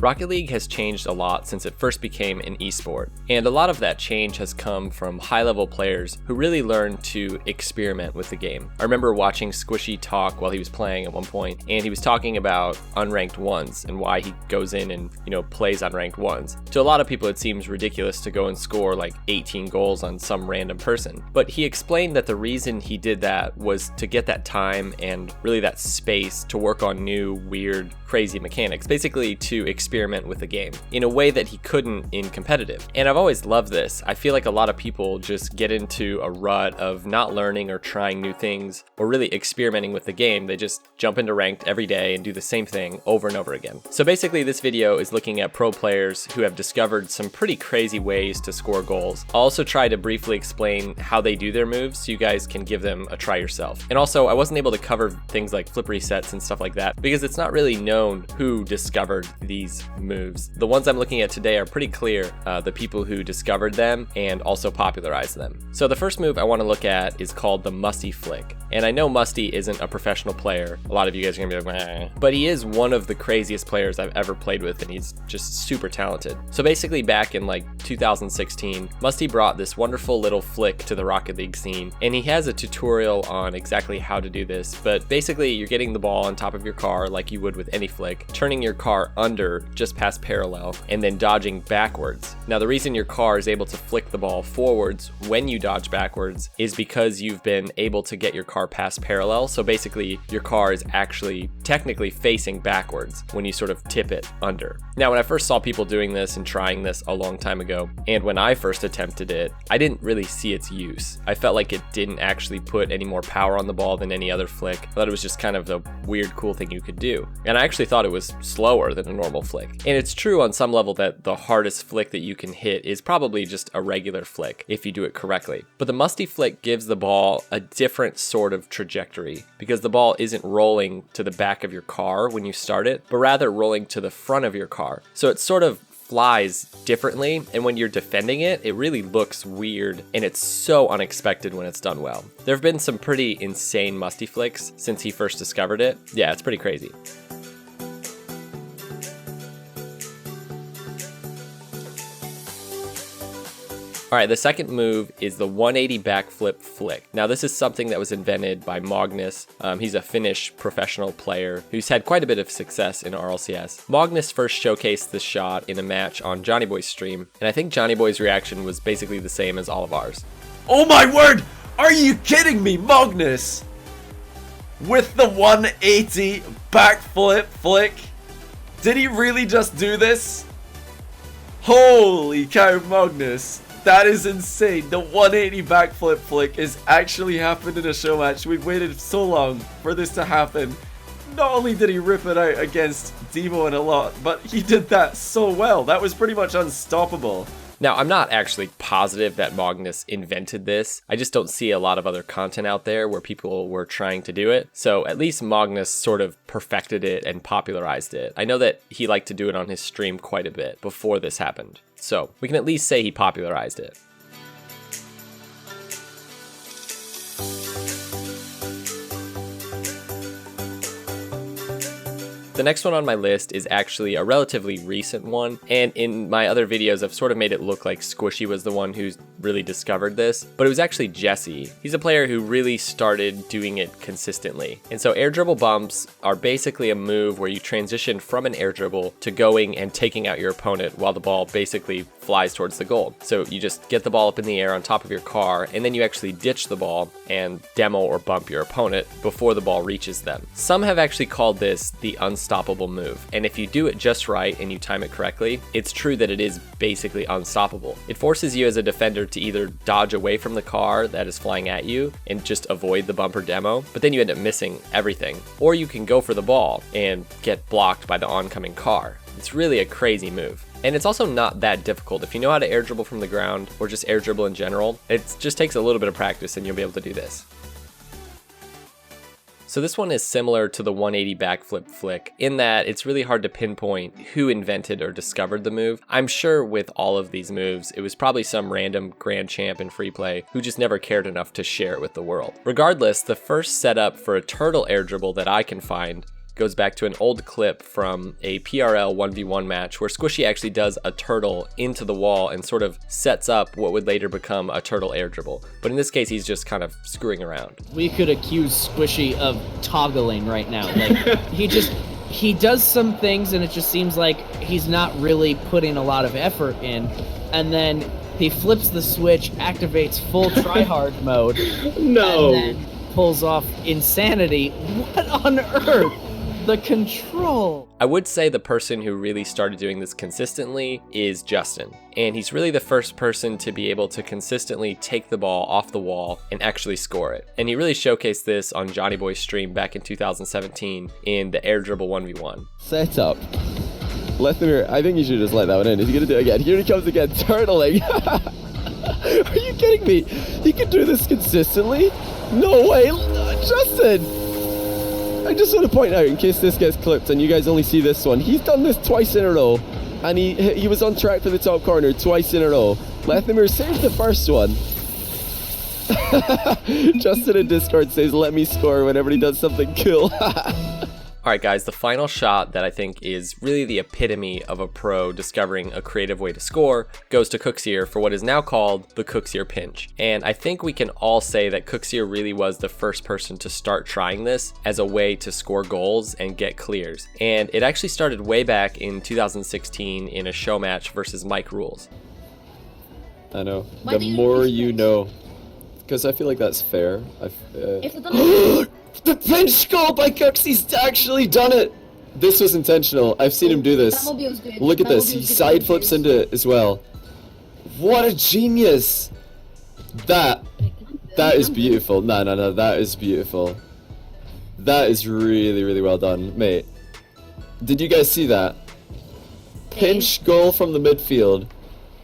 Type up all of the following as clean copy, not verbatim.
Rocket League has changed a lot since it first became an esport, and a lot of that change has come from high-level players who really learned to experiment with the game. I remember watching Squishy talk while he was playing at one point, and he was talking about unranked ones and why he goes in and, plays unranked ones. To a lot of people, it seems ridiculous to go and score like 18 goals on some random person, but he explained that the reason he did that was to get that time and really that space to work on new, weird, crazy mechanics, basically to experiment with the game in a way that he couldn't in competitive. And I've always loved this. I feel like a lot of people just get into a rut of not learning or trying new things or really experimenting with the game. They just jump into ranked every day and do the same thing over and over again. So basically this video is looking at pro players who have discovered some pretty crazy ways to score goals. I'll also try to briefly explain how they do their moves so you guys can give them a try yourself. And also, I wasn't able to cover things like flip resets and stuff like that because it's not really known who discovered these moves. The ones I'm looking at today are pretty clear, the people who discovered them and also popularized them. So the first move I want to look at is called the Musty flick. And I know Musty isn't a professional player. A lot of you guys are gonna be like, meh. But he is one of the craziest players I've ever played with, and he's just super talented. So basically back in like 2016, Musty brought this wonderful little flick to the Rocket League scene, and he has a tutorial on exactly how to do this. But basically you're getting the ball on top of your car like you would with any flick, turning your car under just past parallel, and then dodging backwards. Now the reason your car is able to flick the ball forwards when you dodge backwards is because you've been able to get your car past parallel. So basically your car is actually technically facing backwards when you sort of tip it under. Now when I first saw people doing this and trying this a long time ago, and when I first attempted it, I didn't really see its use. I felt like it didn't actually put any more power on the ball than any other flick. I thought it was just kind of a weird, cool thing you could do. And I actually thought it was slower than a normal flick. And it's true on some level that the hardest flick that you can hit is probably just a regular flick if you do it correctly. But the Musty flick gives the ball a different sort of trajectory because the ball isn't rolling to the back of your car when you start it, but rather rolling to the front of your car. So it sort of flies differently, and when you're defending it, it really looks weird, and it's so unexpected when it's done well. There have been some pretty insane Musty flicks since he first discovered it. Yeah, it's pretty crazy. Alright, the second move is the 180 backflip flick. Now this is something that was invented by Magnus. He's a Finnish professional player who's had quite a bit of success in RLCS. Magnus first showcased this shot in a match on Johnny Boy's stream, and I think Johnny Boy's reaction was basically the same as all of ours. Oh my word! Are you kidding me, Magnus? With the 180 backflip flick? Did he really just do this? Holy cow, Magnus. That is insane. The 180 backflip flick is actually happened in a show match. We've waited so long for this to happen. Not only did he rip it out against Demo and a lot, but he did that so well. That was pretty much unstoppable. Now, I'm not actually positive that Magnus invented this. I just don't see a lot of other content out there where people were trying to do it. So at least Magnus sort of perfected it and popularized it. I know that he liked to do it on his stream quite a bit before this happened. So we can at least say he popularized it. The next one on my list is actually a relatively recent one, and in my other videos I've sort of made it look like Squishy was the one who's really discovered this, but it was actually Jesse. He's a player who really started doing it consistently. And so air dribble bumps are basically a move where you transition from an air dribble to going and taking out your opponent while the ball basically flies towards the goal. So you just get the ball up in the air on top of your car, and then you actually ditch the ball and demo or bump your opponent before the ball reaches them. Some have actually called this the unstoppable move, and if you do it just right and you time it correctly, it's true that it is basically unstoppable. It forces you as a defender to either dodge away from the car that is flying at you and just avoid the bumper demo, but then you end up missing everything, or you can go for the ball and get blocked by the oncoming car. It's really a crazy move. And it's also not that difficult. If you know how to air dribble from the ground, or just air dribble in general, it just takes a little bit of practice and you'll be able to do this. So this one is similar to the 180 backflip flick in that it's really hard to pinpoint who invented or discovered the move. I'm sure with all of these moves, it was probably some random grand champ in free play who just never cared enough to share it with the world. Regardless, the first setup for a turtle air dribble that I can find goes back to an old clip from a PRL 1v1 match where Squishy actually does a turtle into the wall and sort of sets up what would later become a turtle air dribble. But in this case, he's just kind of screwing around. We could accuse Squishy of toggling right now. Like, he does some things and it just seems like he's not really putting a lot of effort in. And then he flips the switch, activates full tryhard mode. No. And then pulls off insanity. What on earth? The control. I would say the person who really started doing this consistently is Justin. And he's really the first person to be able to consistently take the ball off the wall and actually score it. And he really showcased this on Johnny Boy's stream back in 2017 in the air dribble 1v1. Set up. Lethamir, I think you should just let that one in. Is he gonna do it again? Here he comes again, turtling. Are you kidding me? He can do this consistently? No way, Justin! I just want to point out, in case this gets clipped and you guys only see this one, he's done this twice in a row, and he was on track for the top corner twice in a row. Lethamir saved the first one. Justin in Discord says, let me score whenever he does something cool. Alright guys, the final shot that I think is really the epitome of a pro discovering a creative way to score goes to Kuxir for what is now called the Kuxir pinch. And I think we can all say that Kuxir really was the first person to start trying this as a way to score goals and get clears. And it actually started way back in 2016 in a show match versus Mike Rules. I know. The more you know. Because I feel like that's fair. The pinch goal by Cooks, he's actually done it! This was intentional. I've seen him do this. Look at this, he side flips into it as well. What a genius! That is beautiful. No, that is beautiful. That is really, really well done. Mate, did you guys see that? Pinch goal from the midfield.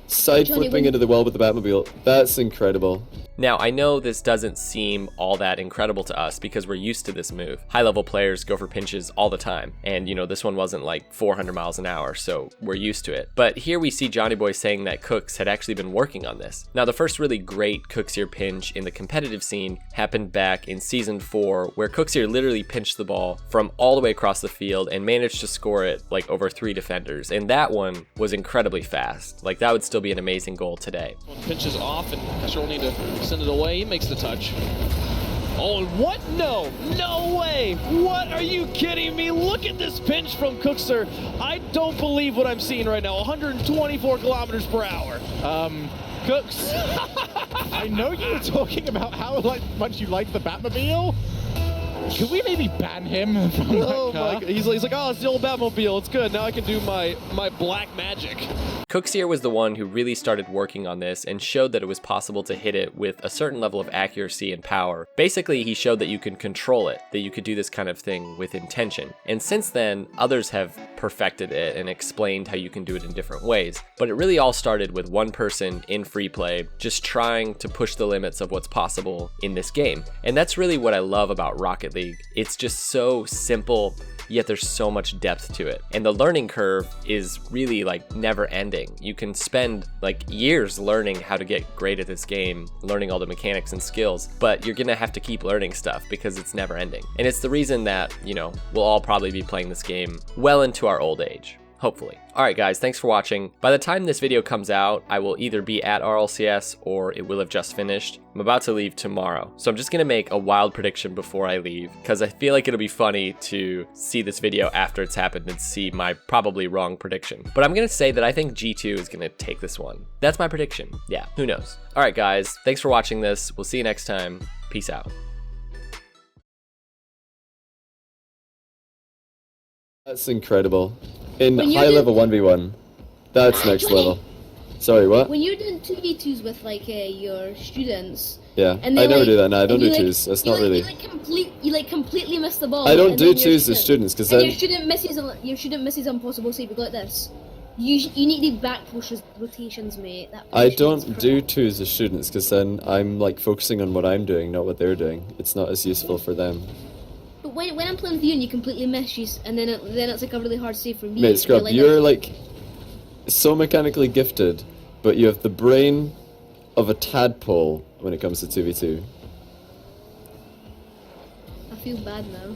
Side flipping into the wall with the Batmobile. That's incredible. Now, I know this doesn't seem all that incredible to us because we're used to this move. High-level players go for pinches all the time, and you know, this one wasn't like 400 miles an hour, so we're used to it. But here we see Johnny Boy saying that Cooks had actually been working on this. Now, the first really great Kuxir pinch in the competitive scene happened back in Season 4, where Kuxir literally pinched the ball from all the way across the field and managed to score it like over 3 defenders, and that one was incredibly fast. Like, that would still be an amazing goal today. Pinches off, and Kuxir will need to send it away. He makes the touch. Oh, what? No way. What? Are you kidding me? Look at this pinch from Kuxir. I don't believe what I'm seeing right now. 124 kilometers per hour. Cooks. I know you were talking about how much you like the Batmobile. Could we maybe ban him from that car? He's like, oh, it's the old Batmobile. It's good. Now I can do my black magic. Kuxir was the one who really started working on this and showed that it was possible to hit it with a certain level of accuracy and power. Basically, he showed that you can control it, that you could do this kind of thing with intention. And since then, others have perfected it and explained how you can do it in different ways. But it really all started with one person in free play just trying to push the limits of what's possible in this game. And that's really what I love about Rocket League. It's just so simple, yet there's so much depth to it. And the learning curve is really like never ending. You can spend like years learning how to get great at this game, learning all the mechanics and skills, but you're gonna have to keep learning stuff because it's never ending. And it's the reason that, you know, we'll all probably be playing this game well into our old age. Hopefully. Alright guys, thanks for watching. By the time this video comes out, I will either be at RLCS or it will have just finished. I'm about to leave tomorrow, so I'm just gonna make a wild prediction before I leave, because I feel like it'll be funny to see this video after it's happened and see my probably wrong prediction. But I'm gonna say that I think G2 is gonna take this one. That's my prediction. Yeah, who knows? Alright guys, thanks for watching this. We'll see you next time. Peace out. That's incredible. In high level 1v1, that's next level. Sorry, what? When you're doing 2v2s with like your students. Yeah, I never do that. No, I don't do twos. That's not really. You completely miss the ball. I don't do twos to students because then your student misses impossible save. Like this. You need the back rotations, mate. I don't do twos as students because then I'm like focusing on what I'm doing, not what they're doing. It's not as useful for them. But when I'm playing with you and you completely miss, and then it's like a really hard save for me. Mate, Scrub, you're like so mechanically gifted, but you have the brain of a tadpole when it comes to 2v2. I feel bad now.